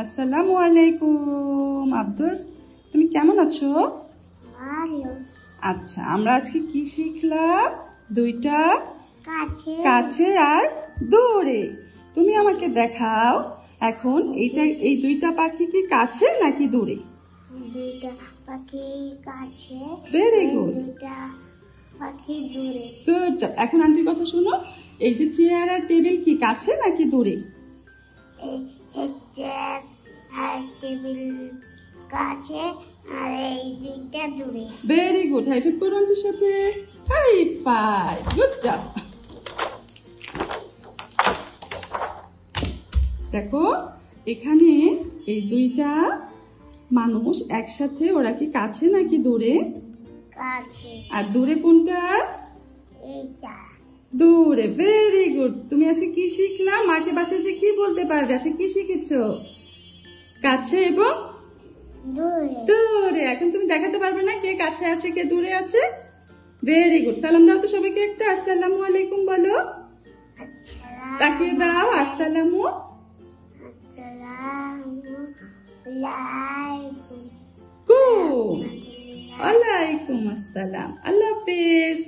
আসসালামু আলাইকুম আব্দুর, তুমি কেমন আছো? ভালো। আচ্ছা, আমরা আজকে কি শিখলাম? দুইটা কাছে কাছে আর দূরে। তুমি আমাকে দেখাও এখন এই দুইটা পাখি কি কাছে নাকি দূরে? দুইটা পাখি কাছে, ভেরি গুড, দুইটা পাখি দূরে। গুড। এখন আন্টির কথা শোনো, এই যে চেয়ার আর টেবিল কি কাছে নাকি দূরে? এই চেয়ার আর টেবিল কাছে আর এই দুইটা দূরে। ভেরি গুড, হাই ফাইভ করো আন্টির সাথে। High five, good job. দেখো এখানে এই দুইটা মানুষ একসাথে, ওরা কি কাছে নাকি দূরে? কাছে। আর দূরে কোনটা? এইটা দূরে। Very good. তুমি আজকে কি শিখলাম? মাকে বাসায় যে কি বলতে পারবে? আজকে কি শিখেছো? কাছে এবং দূরে। দূরে। এখন তুমি দেখাতে পারবে না কে কাছে আছে কে দূরে আছে? Very good. সালাম দাও তো সবাইকে একটা। আসসালামু আলাইকুম বলো। তাকিয়ে দাও। আসসালামু আলাইকুম। কুম। ওয়ালাইকুম আসসালাম। আল্লাহ হাফেজ।